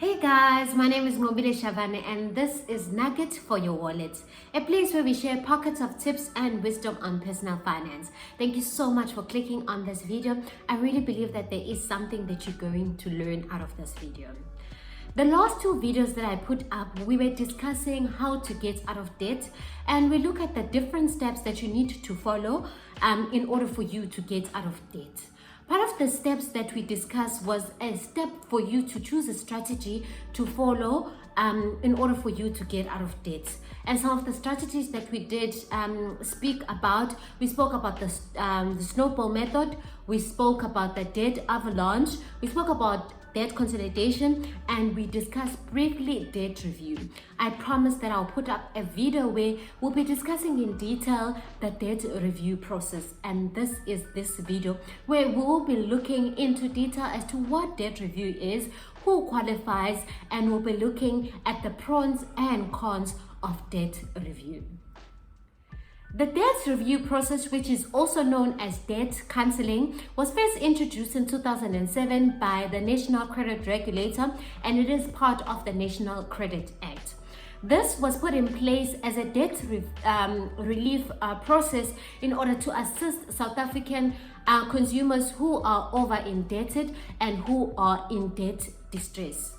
Hey guys, my name is Ngobile Shavane and this is Nugget for Your Wallet, a place where we share pockets of tips and wisdom on personal finance. Thank you so much for clicking on this video. I really believe that there is something that you're going to learn out of this video. The last two videos that I put up, we were discussing how to get out of debt, and we look at the different steps that you need to follow in order for you to get out of debt. Part of the steps that we discussed was a step for you to choose a strategy to follow in order for you to get out of debt. And some of the strategies that we did speak about, we spoke about the snowball method, we spoke about the debt avalanche, we spoke about debt consolidation, and we discussed briefly debt review. I promise that I'll put up a video where we'll be discussing in detail the debt review process, and this is this video where we will be looking into detail as to what debt review is, who qualifies, and we'll be looking at the pros and cons of debt review. The debt review process, which is also known as debt counseling, was first introduced in 2007 by the National Credit Regulator, and it is part of the National Credit Act. This was put in place as a debt relief process in order to assist South African consumers who are over indebted and who are in debt distress.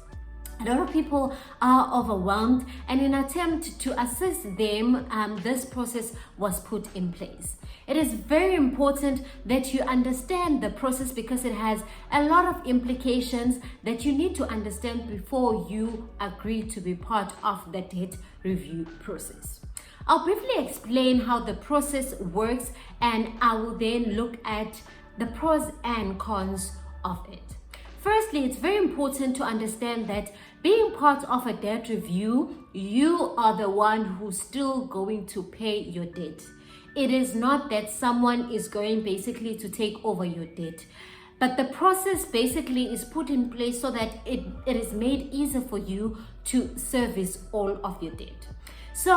A lot of people are overwhelmed, and in an attempt to assist them, this process was put in place. It is very important that you understand the process because it has a lot of implications that you need to understand before you agree to be part of the debt review process. I'll briefly explain how the process works, and I will then look at the pros and cons of it. Firstly, it's very important to understand that being part of a debt review, you are the one who's still going to pay your debt. It is not that someone is going basically to take over your debt. But the process basically is put in place so that it is made easier for you to service all of your debt. So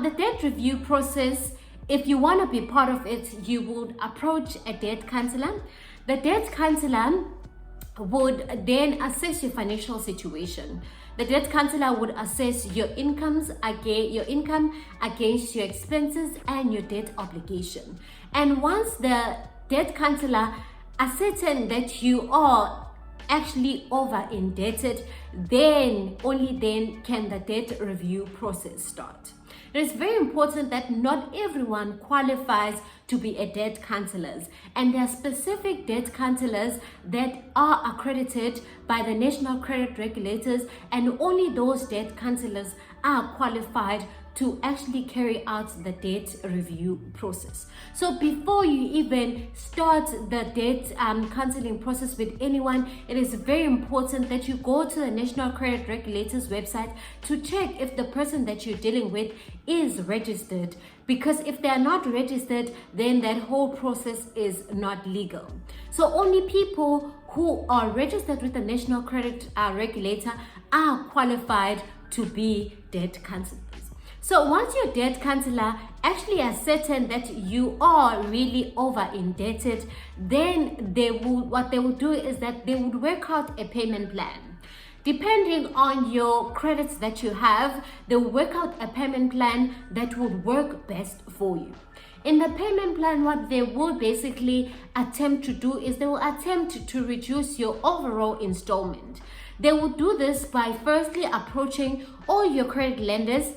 the debt review process, if you want to be part of it, you would approach a debt counselor. The debt counselor would then assess your financial situation. The debt counselor would assess your income against your expenses and your debt obligation. And once the debt counselor ascertains that you are actually over indebted, then only then can the debt review process start. It is very important that not everyone qualifies to be a debt counselor, and there are specific debt counselors that are accredited by the National Credit Regulators, and only those debt counselors are qualified to actually carry out the debt review process. So before you even start the debt counseling process with anyone, it is very important that you go to the National Credit Regulators website to check if the person that you're dealing with is registered, because if they are not registered, then that whole process is not legal. So only people who are registered with the National Credit Regulator are qualified to be debt counselors. So once your debt counselor actually ascertains that you are really over indebted, then what they will do is that they would work out a payment plan. Depending on your credits that you have, they will work out a payment plan that would work best for you. In the payment plan, what they will basically attempt to do is they will attempt to reduce your overall installment. They will do this by firstly approaching all your credit lenders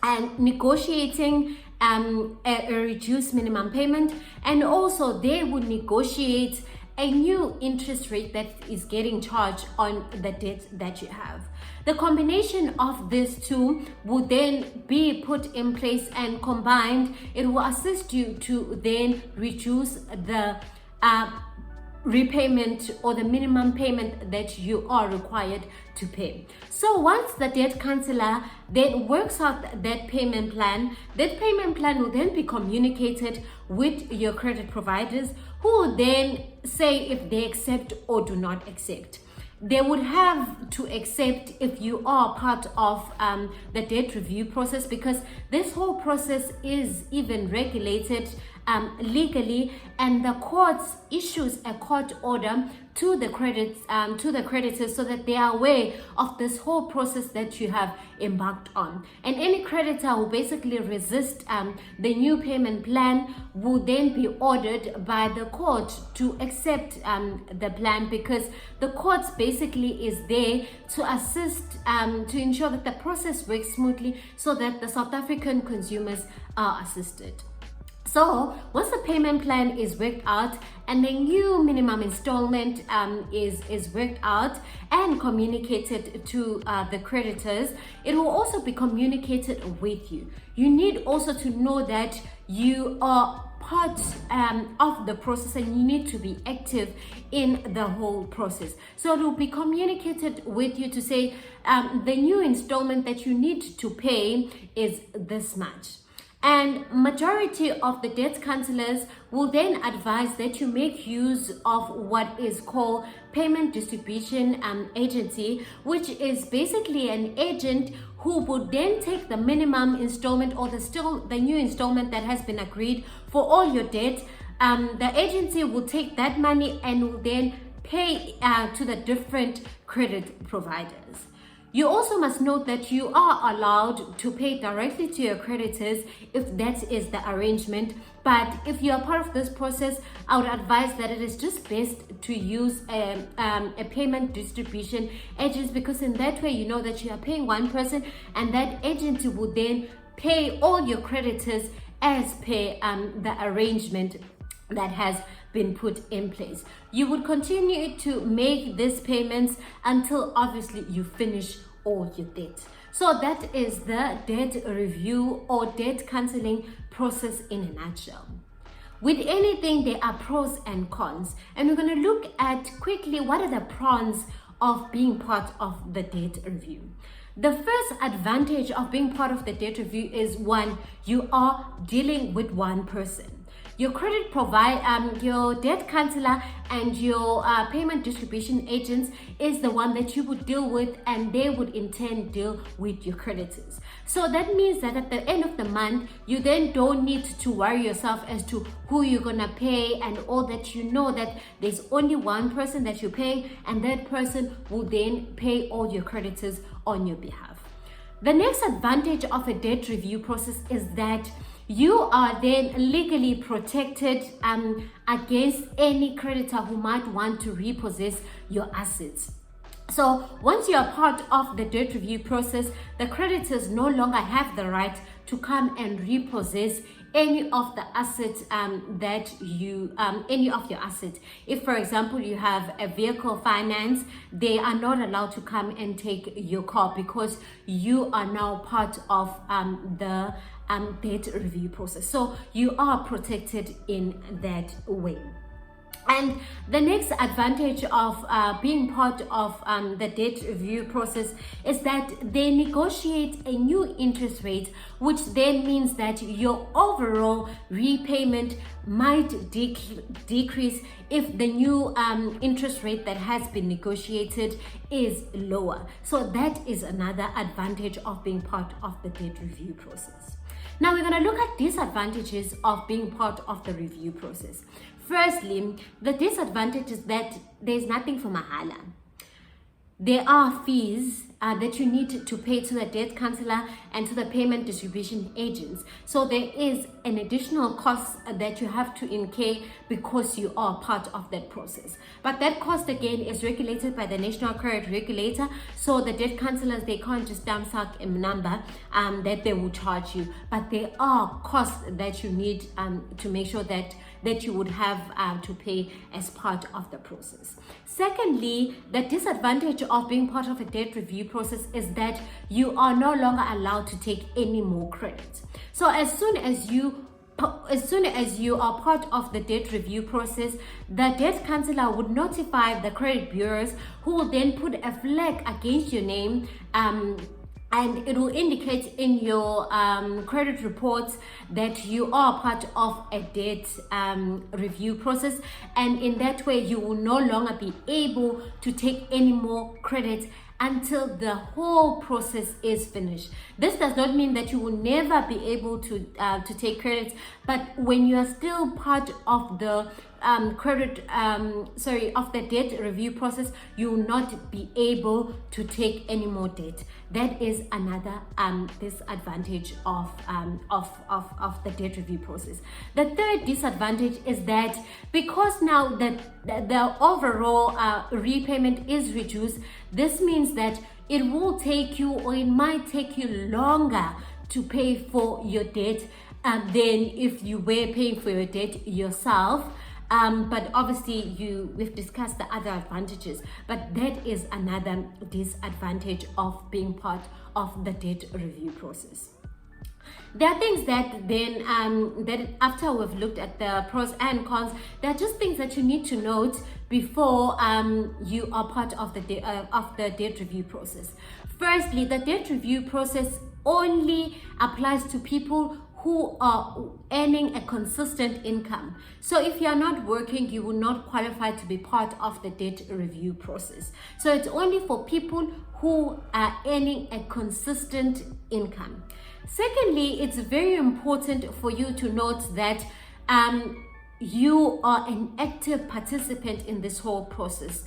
and negotiating a reduced minimum payment, and also they would negotiate a new interest rate that is getting charged on the debt that you have. The combination of these two will then be put in place, and combined it will assist you to then reduce the repayment or the minimum payment that you are required to pay. So once the debt counselor then works out that payment plan will then be communicated with your credit providers, who will then say if they accept or do not accept. They would have to accept if you are part of the debt review process, because this whole process is even regulated legally, and the courts issues a court order to the creditors so that they are aware of this whole process that you have embarked on. And any creditor who basically resists the new payment plan will then be ordered by the court to accept the plan, because the courts basically is there to assist to ensure that the process works smoothly so that the South African consumers are assisted. So once the payment plan is worked out and the new minimum installment is worked out and communicated to the creditors, it will also be communicated with you. You need also to know that you are part of the process and you need to be active in the whole process. So it will be communicated with you to say the new installment that you need to pay is this much. And majority of the debt counselors will then advise that you make use of what is called payment distribution agency, which is basically an agent who would then take the minimum installment or the new installment that has been agreed for all your debt. The agency will take that money and will then pay to the different credit providers. You also must note that you are allowed to pay directly to your creditors if that is the arrangement. But if you are part of this process, I would advise that it is just best to use a payment distribution agent, because in that way you know that you are paying one person and that agency will then pay all your creditors as per the arrangement that has been put in place. You would continue to make these payments until obviously you finish all your debt. So that is the debt review or debt cancelling process in a nutshell. With anything, there are pros and cons, and we're going to look at quickly what are the pros of being part of the debt review. The first advantage of being part of the debt review is, one, you are dealing with one person. Your credit your debt counselor and your payment distribution agents is the one that you would deal with, and they would in turn deal with your creditors. So that means that at the end of the month, you then don't need to worry yourself as to who you're gonna pay and all that. You know that there's only one person that you pay, and that person will then pay all your creditors on your behalf. The next advantage of a debt review process is that you are then legally protected against any creditor who might want to repossess your assets. So once you are part of the debt review process, the creditors no longer have the right to come and repossess any of the assets any of your assets. If, for example, you have a vehicle finance, they are not allowed to come and take your car because you are now part of the debt review process. So you are protected in that way. And the next advantage of being part of the debt review process is that they negotiate a new interest rate, which then means that your overall repayment might decrease if the new interest rate that has been negotiated is lower. So that is another advantage of being part of the debt review process. Now we're going to look at disadvantages of being part of the review process. Firstly, the disadvantage is that there's nothing for mahala. There are fees that you need to pay to the debt counselor and to the payment distribution agents. So there is an additional cost that you have to incur because you are part of that process. But that cost again is regulated by the National Credit Regulator. So the debt counselors, they can't just dump suck a number that they will charge you. But there are costs that you need to make sure that you would have to pay as part of the process. Secondly, the disadvantage of being part of a debt review process is that you are no longer allowed to take any more credit. So as soon as you are part of the debt review process, the debt counselor would notify the credit bureaus, who will then put a flag against your name, and it will indicate in your credit reports that you are part of a debt review process, and in that way you will no longer be able to take any more credit until the whole process is finished. This does not mean that you will never be able to take credit, but when you are still part of the of the debt review process, you will not be able to take any more debt. That is another disadvantage of the debt review process. The third disadvantage is that because now the overall repayment is reduced, this means that it will take you, or it might take you longer to pay for your debt than if you were paying for your debt yourself. But obviously we've discussed the other advantages, but that is another disadvantage of being part of the debt review process. There are things that then that after we've looked at the pros and cons, there are just things that you need to note before you are part of the debt review process. Firstly, the debt review process only applies to people who are earning a consistent income. So if you are not working, you will not qualify to be part of the debt review process. So it's only for people who are earning a consistent income. Secondly, it's very important for you to note that you are an active participant in this whole process.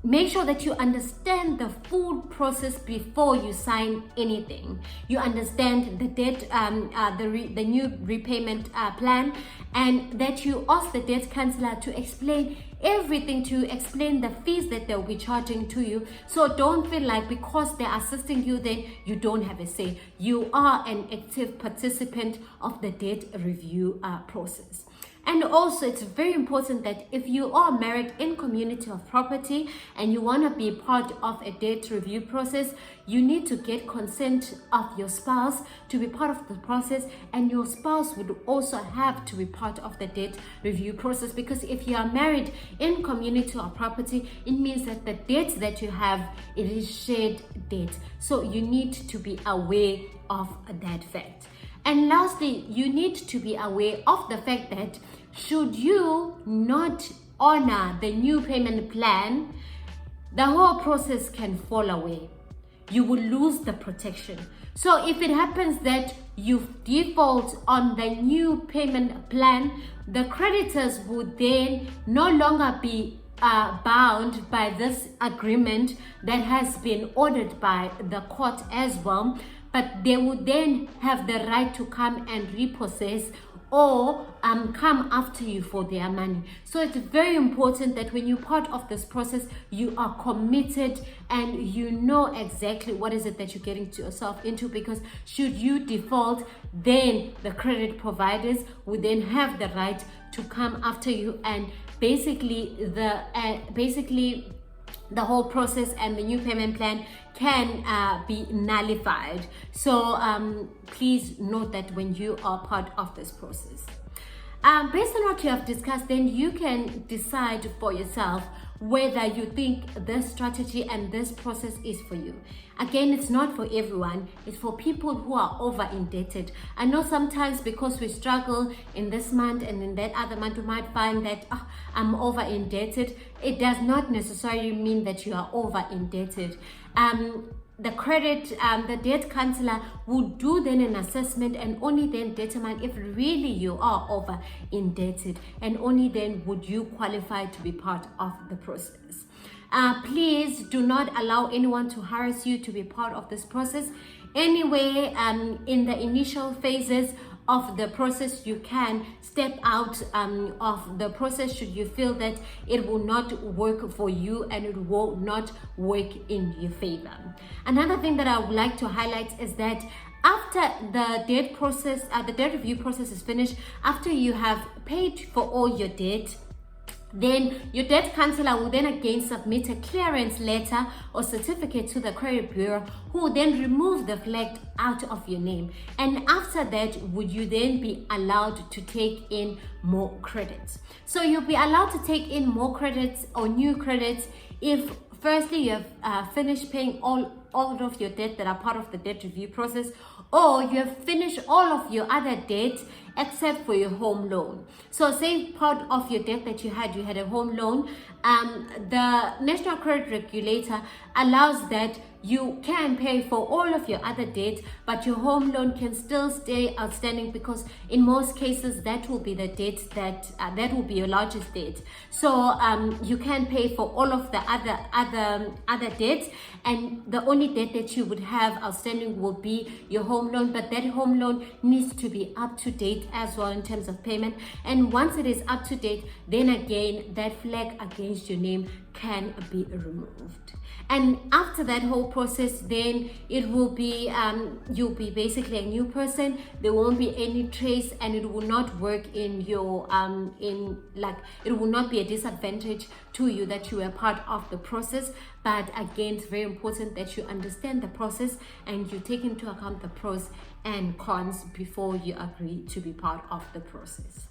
Make sure that you understand the full process before you sign anything. You understand the debt, the new repayment plan, and that you ask the debt counselor to explain everything, to explain the fees that they'll be charging to you. So don't feel like because they're assisting you, then you don't have a say. You are an active participant of the debt review process. And also, it's very important that if you are married in community of property and you want to be part of a debt review process, you need to get consent of your spouse to be part of the process, and your spouse would also have to be part of the debt review process, because if you are married in community of property, it means that the debt that you have, it is shared debt. So you need to be aware of that fact. And lastly, you need to be aware of the fact that should you not honor the new payment plan, the whole process can fall away. You will lose the protection. So if it happens that you default on the new payment plan, the creditors would then no longer be bound by this agreement that has been ordered by the court as well, but they would then have the right to come and repossess or come after you for their money. So it's very important that when you're part of this process, you are committed and you know exactly what is it that you're getting yourself into, because should you default, then the credit providers would then have the right to come after you, and basically the whole process and the new payment plan can be nullified. So please note that when you are part of this process. Based on what you have discussed, then you can decide for yourself whether you think this strategy and this process is for you. Again, it's not for everyone. It's for people who are over indebted. I know sometimes because we struggle in this month and in that other month, we might find that I'm over indebted. It does not necessarily mean that you are over indebted. The debt counselor will do then an assessment and only then determine if really you are over indebted, and only then would you qualify to be part of the process. Please do not allow anyone to harass you to be part of this process. Anyway, in the initial phases of the process, you can step out of the process should you feel that it will not work for you and it will not work in your favor. Another thing that I would like to highlight is that after the debt review process is finished, after you have paid for all your debt, then your debt counselor will then again submit a clearance letter or certificate to the credit bureau, who will then remove the flag out of your name. And after that, would you then be allowed to take in more credits? So you'll be allowed to take in more credits or new credits if firstly you have finished paying all all of your debt that are part of the debt review process, or you have finished all of your other debts except for your home loan. So say part of your debt that you had a home loan, the National Credit Regulator allows that you can pay for all of your other debts, but your home loan can still stay outstanding, because in most cases that will be the debt that will be your largest debt. So you can pay for all of the other debts, and the only debt that you would have outstanding will be your home loan, but that home loan needs to be up to date as well in terms of payment. And once it is up to date, then again that flag against your name can be removed. And after that whole process, then it will be you'll be basically a new person. There won't be any trace, and it will not work in your it will not be a disadvantage to you that you were part of the process. But again, it's very important that you understand the process and you take into account the pros and cons before you agree to be part of the process.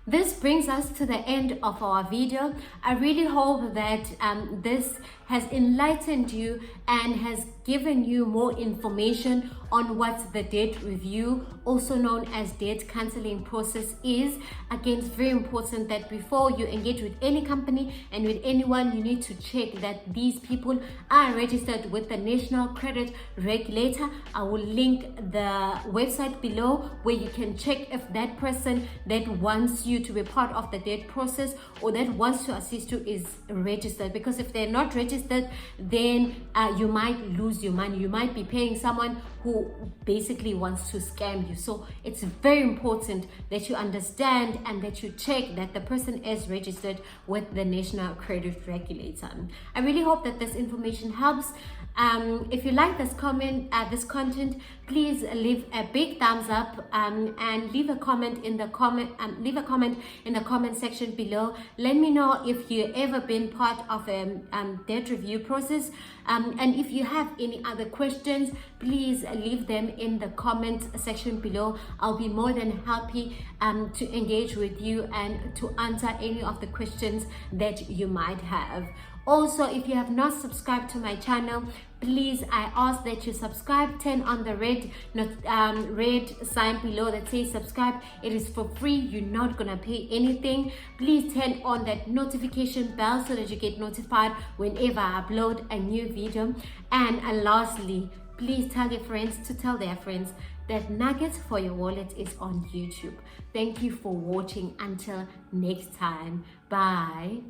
This brings us to the end of our video. I really hope that this has enlightened you and has given you more information on what the debt review, also known as debt cancelling process, is. Again, it's very important that before you engage with any company and with anyone, you need to check that these people are registered with the National Credit Regulator. I will link the website below where you can check if that person that wants you to be part of the debt process or that wants to assist you is registered. Because if they're not registered, then you might lose your money. You might be paying someone who basically wants to scam you. So it's very important that you understand and that you check that the person is registered with the National Credit Regulator. I really hope that this information helps. If you like this content, please leave a big thumbs up and leave a comment in the comment section below. Let me know if you ever been part of a debt review process, and if you have any other questions, please leave them in the comment section below. I'll be more than happy to engage with you and to answer any of the questions that you might have. Also, if you have not subscribed to my channel, please, I ask that you subscribe. Turn on the red sign below that says subscribe. It is for free. You're not gonna pay anything. Please turn on that notification bell so that you get notified whenever I upload a new video. And lastly, please tell your friends to tell their friends that Nuggets for Your Wallet is on YouTube. Thank you for watching. Until next time, bye.